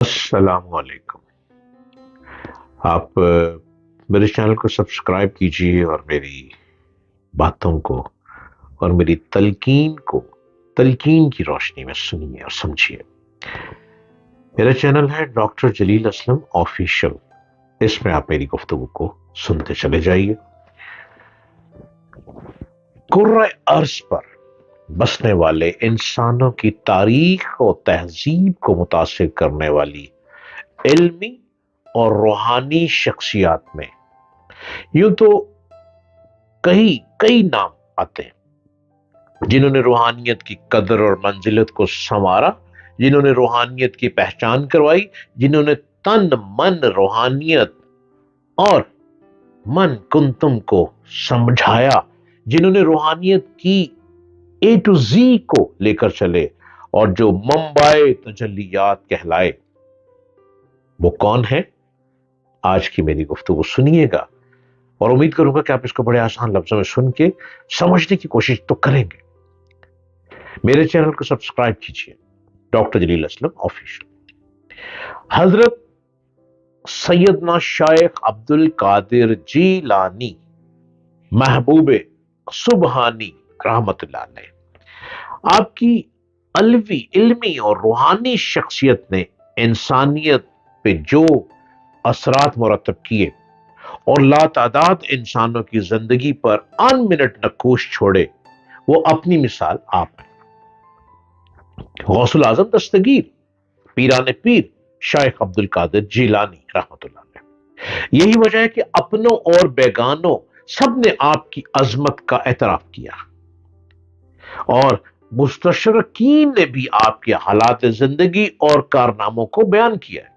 السلام علیکم۔ آپ میرے چینل کو سبسکرائب کیجیے اور میری باتوں کو اور میری تلقین کی روشنی میں سنیے اور سمجھیے۔ میرا چینل ہے ڈاکٹر جلیل اسلم آفیشل، اس میں آپ میری گفتگو کو سنتے چلے جائیے۔ کرۂ ارض پر بسنے والے انسانوں کی تاریخ و تہذیب کو متاثر کرنے والی علمی اور روحانی شخصیات میں یوں تو کئی نام آتے ہیں جنہوں نے روحانیت کی قدر اور منزلت کو سنوارا، جنہوں نے روحانیت کی پہچان کروائی، جنہوں نے تن من روحانیت اور من کنتم کو سمجھایا، جنہوں نے روحانیت کی اے ٹو زی کو لے کر چلے اور جو منبع تجلیات کہلائے۔ وہ کون ہے؟ آج کی میری گفتگو سنیے گا اور امید کروں گا کہ آپ اس کو بڑے آسان لفظوں میں سن کے سمجھنے کی کوشش تو کریں گے۔ میرے چینل کو سبسکرائب کیجیے، ڈاکٹر جلیل اسلم آفیشل۔ حضرت سیدنا شیخ عبد القادر جیلانی محبوب سبحانی رحمت اللہ علیہ، آپ کی علمی اور روحانی شخصیت نے انسانیت پہ جو اثرات مرتب کیے اور لاتعداد انسانوں کی زندگی پر ان منٹ نقوش چھوڑے، وہ اپنی مثال آپ ہیں۔ غوث العظم دستگیر پیران پیر شیخ عبد القادر جیلانی رحمت اللہ علیہ، یہی وجہ ہے کہ اپنوں اور بیگانوں سب نے آپ کی عظمت کا اعتراف کیا اور مستشرقین نے بھی آپ کے حالات زندگی اور کارناموں کو بیان کیا ہے۔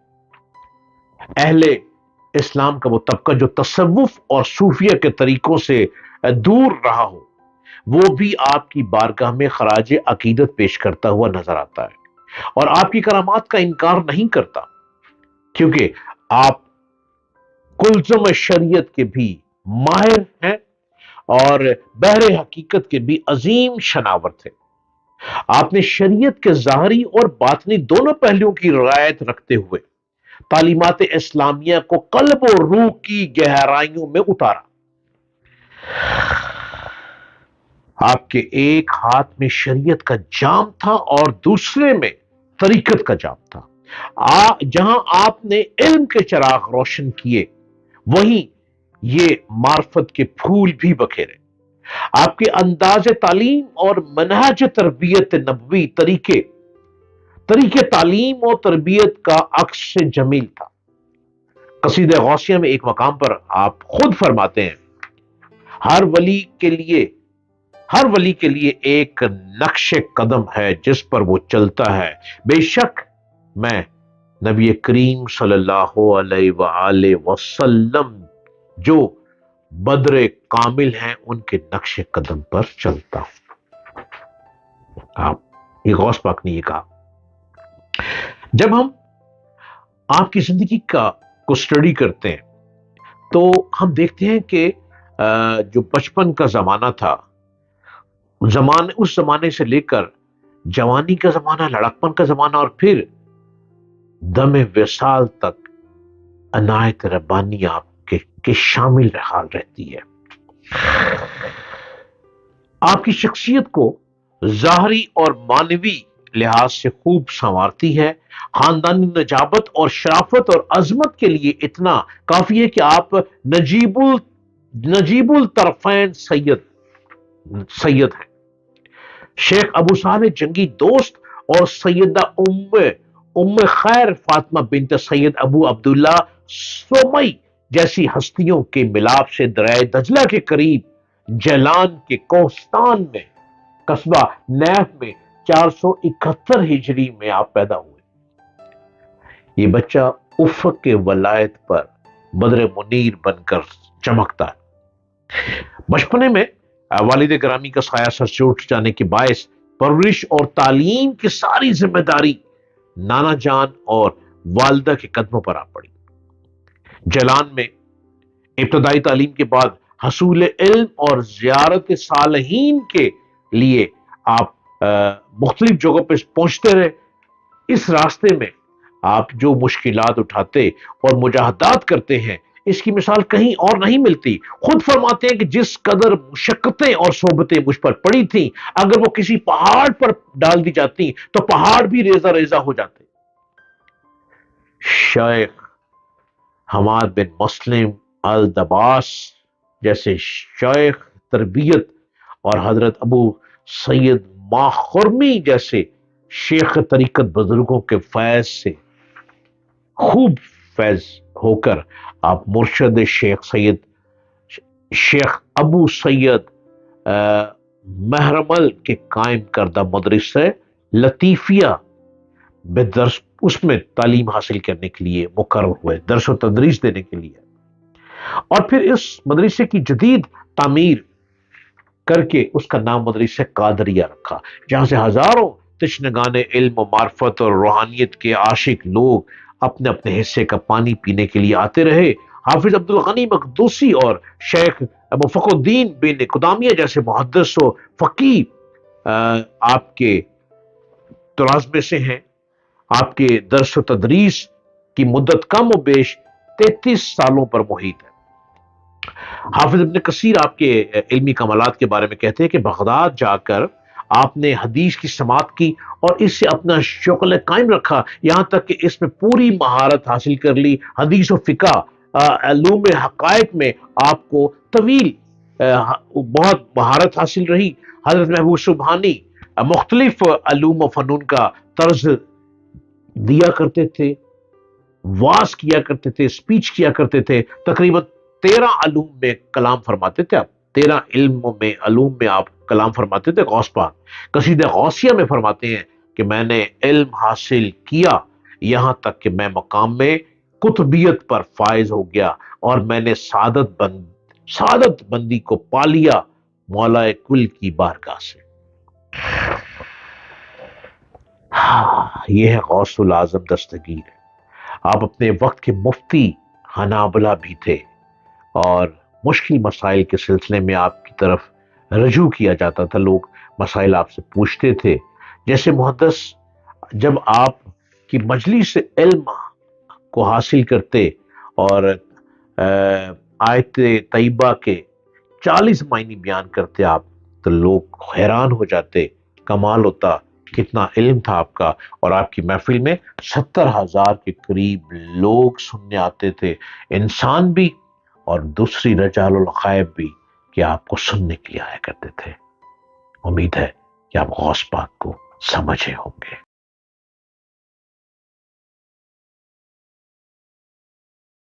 اہل اسلام کا وہ طبقہ جو تصوف اور صوفیہ کے طریقوں سے دور رہا ہو، وہ بھی آپ کی بارگاہ میں خراج عقیدت پیش کرتا ہوا نظر آتا ہے اور آپ کی کرامات کا انکار نہیں کرتا، کیونکہ آپ کلزم شریعت کے بھی ماہر ہیں اور بحر حقیقت کے بھی عظیم شناور تھے۔ آپ نے شریعت کے ظاہری اور باطنی دونوں پہلوؤں کی رعایت رکھتے ہوئے تعلیمات اسلامیہ کو قلب اور روح کی گہرائیوں میں اتارا۔ آپ کے ایک ہاتھ میں شریعت کا جام تھا اور دوسرے میں طریقت کا جام تھا۔ جہاں آپ نے علم کے چراغ روشن کیے، وہیں یہ معرفت کے پھول بھی بکھیرے۔ آپ کے انداز تعلیم اور منہج تربیت نبوی طریقے تعلیم و تربیت کا عکس جمیل تھا۔ قصیدہ غوثیہ میں ایک مقام پر آپ خود فرماتے ہیں، ہر ولی کے لیے ایک نقش قدم ہے جس پر وہ چلتا ہے، بے شک میں نبی کریم صلی اللہ علیہ وآلہ وسلم جو بدر کامل ہیں ان کے نقش قدم پر چلتا ہوں۔ آپ یہ غوث پاک نے یہ کہا۔ جب ہم آپ کی زندگی کو اسٹڈی کرتے ہیں تو ہم دیکھتے ہیں کہ جو بچپن کا زمانہ تھا، اس زمانے سے لے کر جوانی کا زمانہ، لڑکپن کا زمانہ اور پھر دم وصال تک عنایت ربانی آپ کے شامل حال رہتی ہے۔ آپ کی شخصیت کو ظاہری اور معنوی لحاظ سے خوب سنوارتی ہے۔ خاندانی نجابت اور شرافت اور عظمت کے لیے اتنا کافی ہے کہ آپ نجیب الطرفین سید ہیں۔ شیخ ابو صالح جنگی دوست اور سیدہ ام خیر فاطمہ بنت سید ابو عبداللہ سومئی جیسی ہستیوں کے ملاپ سے دریائے دجلہ کے قریب جیلان کے کوہستان میں قصبہ نیف میں 471 ہجری میں آپ پیدا ہوئے۔ یہ بچہ افق کے ولایت پر بدر منیر بن کر چمکتا ہے۔ بچپنے میں والد گرامی کا سایہ سر سے اٹھ جانے کے باعث پرورش اور تعلیم کی ساری ذمہ داری نانا جان اور والدہ کے قدموں پر آ پڑی۔ جیلان میں ابتدائی تعلیم کے بعد حصول علم اور زیارت صالحین کے لیے آپ مختلف جگہوں پہ پہنچتے رہے۔ اس راستے میں آپ جو مشکلات اٹھاتے اور مجاہدات کرتے ہیں، اس کی مثال کہیں اور نہیں ملتی۔ خود فرماتے ہیں کہ جس قدر مشقتیں اور صحبتیں مجھ پر پڑی تھیں، اگر وہ کسی پہاڑ پر ڈال دی جاتی تو پہاڑ بھی ریزہ ریزہ ہو جاتے۔ شیخ حماد بن مسلم الدباس جیسے شیخ تربیت اور حضرت ابو سید ماخرمی جیسے شیخ طریقت بزرگوں کے فیض سے خوب فیض ہو کر آپ مرشد شیخ ابو سید محرمل کے قائم کردہ مدرسہ لطیفیہ بدرس اس میں تعلیم حاصل کرنے کے لیے مقرر ہوئے، درس و تدریس دینے کے لیے، اور پھر اس مدرسے کی جدید تعمیر کر کے اس کا نام مدرسہ قادریہ رکھا، جہاں سے ہزاروں تشنگان علم و معرفت اور روحانیت کے عاشق لوگ اپنے اپنے حصے کا پانی پینے کے لیے آتے رہے۔ حافظ عبد الغنی مقدوسی اور شیخ مفق الدین بن قدامیہ جیسے محدث و فقیہ آپ کے طراز میں سے ہیں۔ آپ کے درس و تدریس کی مدت کم و بیش 33 سالوں پر محیط ہے۔ حافظ ابن کثیر آپ کے علمی کمالات کے بارے میں کہتے ہیں کہ بغداد جا کر آپ نے حدیث کی سماعت کی اور اس سے اپنا شغل قائم رکھا، یہاں تک کہ اس میں پوری مہارت حاصل کر لی۔ حدیث و فقہ علوم حقائق میں آپ کو طویل بہت مہارت حاصل رہی۔ حضرت محبوب سبحانی مختلف علوم و فنون کا طرز دیا کرتے تھے، واز کیا کرتے تھے، سپیچ کیا کرتے تھے۔ تقریباً 13 علوم میں کلام فرماتے تھے آپ، 13 علوم میں آپ کلام فرماتے تھے۔ غوث پاک قصیدہ غوثیہ میں فرماتے ہیں کہ میں نے علم حاصل کیا یہاں تک کہ میں مقام میں قطبیت پر فائز ہو گیا، اور میں نے سعادت بندی کو پا لیا مولا کل کی بارگاہ سے۔ یہ ہے غوث العظم دستگیر۔ آپ اپنے وقت کے مفتی حنابلہ بھی تھے، اور مشکل مسائل کے سلسلے میں آپ کی طرف رجوع کیا جاتا تھا، لوگ مسائل آپ سے پوچھتے تھے۔ جیسے محدث جب آپ کی مجلس سے علم کو حاصل کرتے اور آیت طیبہ کے 40 معنی بیان کرتے آپ، تو لوگ حیران ہو جاتے، کمال ہوتا، کتنا علم تھا آپ کا۔ اور آپ کی محفل میں 70,000 کے قریب لوگ سننے آتے تھے، انسان بھی اور دوسری رجال الغیب بھی، کہ آپ کو سننے کے لیے آیا کرتے تھے۔ امید ہے کہ آپ غوث پاک کو سمجھے ہوں گے۔